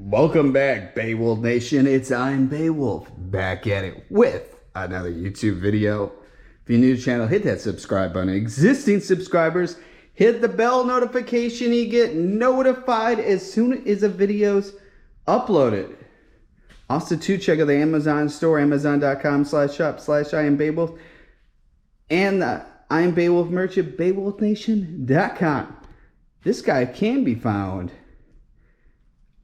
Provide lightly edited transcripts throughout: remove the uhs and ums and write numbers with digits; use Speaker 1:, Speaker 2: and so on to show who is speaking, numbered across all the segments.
Speaker 1: Welcome back, Beowulf Nation. I'm Beowulf, back at it with another YouTube video. If you're new to the channel, hit that subscribe button. Existing subscribers, hit the bell notification. You get notified as soon as a video's uploaded. Also, too, check out the Amazon store, amazon.com/shop/IamBeowulf, and the I Am Beowulf merch at BeowulfNation.com. This guy can be found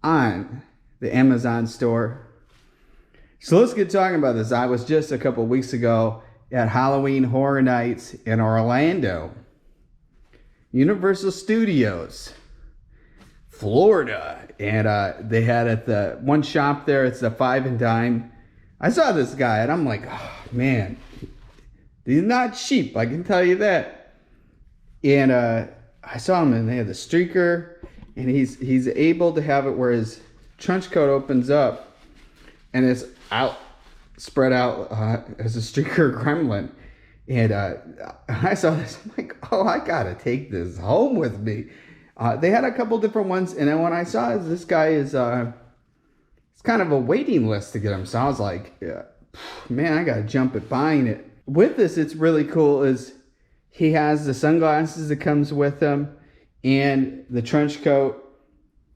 Speaker 1: on the Amazon store. So let's get talking about this. I was just a couple weeks ago at Halloween Horror Nights in Orlando, Universal Studios, Florida, and they had at the one shop there, it's the Five and Dime. I saw this guy and I'm like, oh man, he's not cheap, I can tell you that. And I saw him and they had the streaker, and he's able to have it where his trench coat opens up and it's out, spread out as a streaker Gremlin. And I saw this, I'm like, oh, I gotta take this home with me. They had a couple different ones, and then when I saw this guy is, it's kind of a waiting list to get him. So I was like, yeah, man, I gotta jump at buying it. With this, it's really cool is he has the sunglasses that comes with him and the trench coat,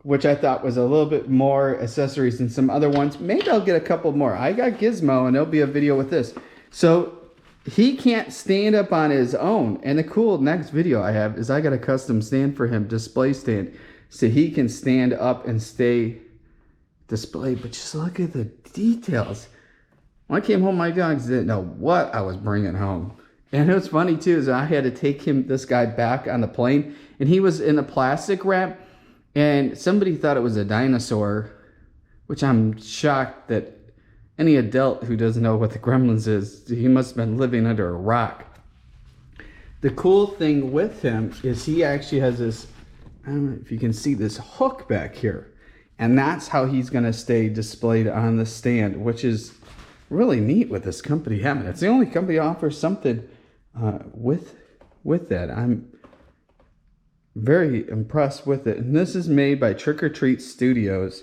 Speaker 1: which I thought was a little bit more accessories than some other ones. Maybe I'll get a couple more. I got Gizmo, and there'll be a video with this. So he can't stand up on his own. And the cool next video I have is I got a custom stand for him, display stand, so he can stand up and stay displayed. But just look at the details. When I came home, my dogs didn't know what I was bringing home. And it was funny too, is I had to take this guy back on the plane, and he was in a plastic wrap, and somebody thought it was a dinosaur, which I'm shocked that any adult who doesn't know what the Gremlins is, he must have been living under a rock. The cool thing with him is he actually has this, I don't know if you can see this hook back here, and that's how he's gonna stay displayed on the stand, which is really neat with this company having it. It's the only company that offers something with that. I'm very impressed with it. And this is made by Trick or Treat Studios.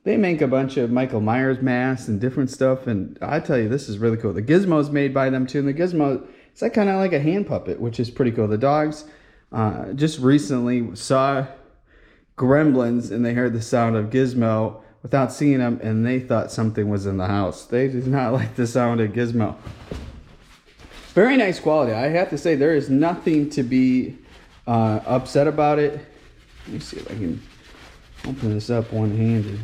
Speaker 1: They make a bunch of Michael Myers masks and different stuff, and I tell you, this is really cool. The Gizmo is made by them too, and the Gizmo, it's like kind of like a hand puppet, which is pretty cool. The dogs just recently saw Gremlins, and they heard the sound of Gizmo without seeing them, and they thought something was in the house. They did not like the sound of Gizmo. Very nice quality. I have to say, there is nothing to be upset about it. Let me see if I can open this up one-handed.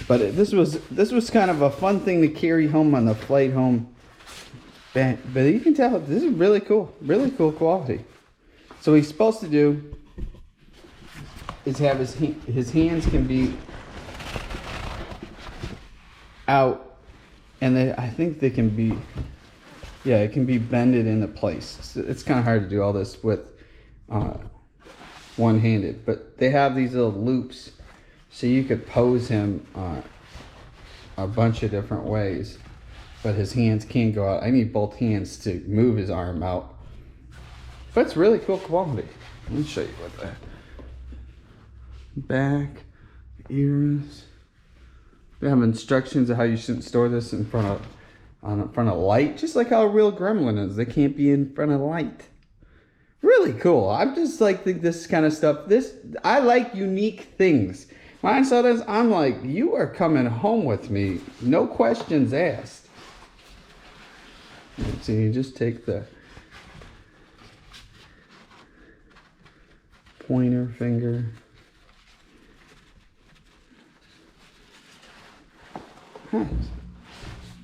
Speaker 1: But this was kind of a fun thing to carry home on the flight home. But you can tell this is really cool quality. So what he's supposed to do is have his hands can be out, and I think they can be, yeah, it can be bended into place. So it's kind of hard to do all this with one-handed, but they have these little loops, so you could pose him a bunch of different ways, but his hands can't go out. I need both hands to move his arm out. But it's really cool quality. Let me show you what that. Back, ears. They have instructions of how you shouldn't store this in front of light, just like how a real Gremlin is. They can't be in front of light. Really cool. I'm just like think this kind of stuff. I like unique things. When I saw this, I'm like, you are coming home with me, no questions asked. So you just take the pointer finger.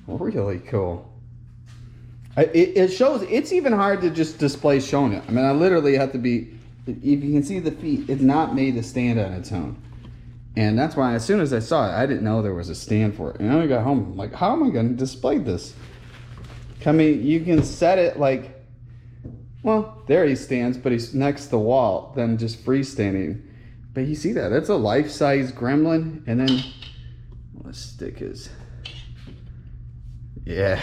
Speaker 1: Really cool. It shows, it's even hard to just display showing it. I mean, I literally have to be, if you can see the feet, it's not made to stand on its own. And that's why as soon as I saw it, I didn't know there was a stand for it. And then I got home, I'm like, how am I going to display this? I mean, you can set it like, well, there he stands, but he's next to the wall, then just freestanding. But you see that, that's a life-size Gremlin. And then, let's stick his, yeah.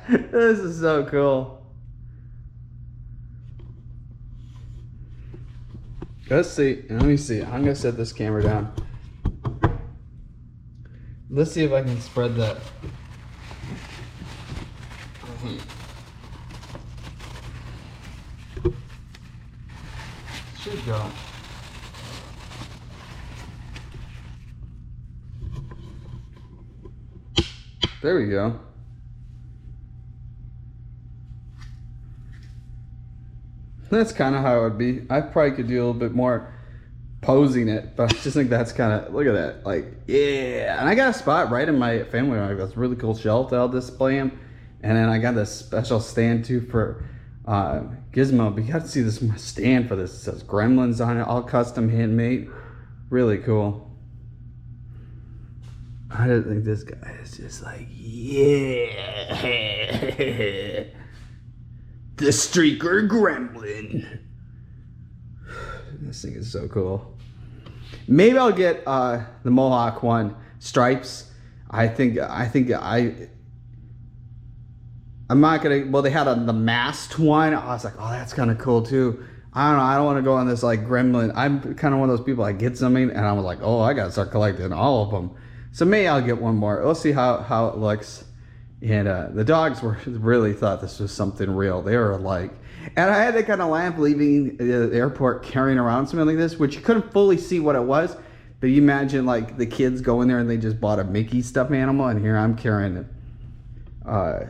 Speaker 1: This is so cool. Let's see. Let me see. I'm gonna set this camera down. Let's see if I can spread that. Should go. There we go. That's kind of how it would be. I probably could do a little bit more posing it, but I just think that's kind of, look at that, like, yeah. And I got a spot right in my family room. I got this really cool shelf that I'll display them, and then I got this special stand too for Gizmo. But you got to see this stand for this. It says Gremlins on it, all custom handmade, really cool. I just think this guy is just like, yeah, the streaker Gremlin. This thing is so cool. Maybe I'll get the Mohawk one, stripes. I'm not gonna, well, they had the masked one. I was like, oh, that's kind of cool too. I don't know, I don't want to go on this like Gremlin. I'm kind of one of those people, I get something and I was like, oh, I gotta start collecting all of them. So maybe I'll get one more. We'll see how it looks. And the dogs really thought this was something real. They were like, and I had to kind of laugh leaving the airport carrying around something like this, which you couldn't fully see what it was. But you imagine like the kids go in there and they just bought a Mickey stuffed animal, and here I'm carrying a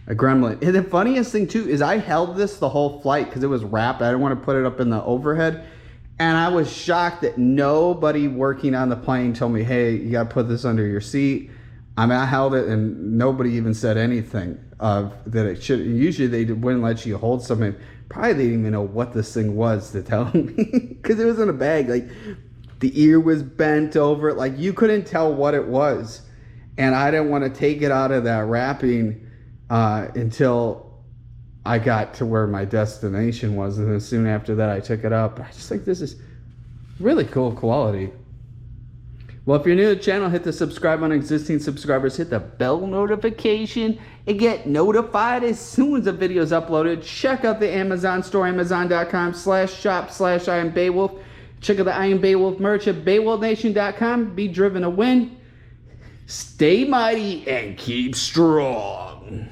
Speaker 1: Gremlin. And the funniest thing too is I held this the whole flight because it was wrapped. I didn't want to put it up in the overhead. And I was shocked that nobody working on the plane told me, hey, you got to put this under your seat. I mean, I held it and nobody even said anything of that it should. Usually they wouldn't let you hold something. Probably they didn't even know what this thing was to tell me because it was in a bag. Like the ear was bent over. Like you couldn't tell what it was. And I didn't want to take it out of that wrapping until I got to where my destination was. And then soon after that, I took it up. I just think this is really cool quality. Well, if you're new to the channel, hit the subscribe on existing subscribers, hit the bell notification, and get notified as soon as the video is uploaded. Check out the Amazon store, amazon.com/shop/IamBeowulf. Check out the I Am Beowulf merch at BeowulfNation.com. Be driven to win. Stay mighty and keep strong.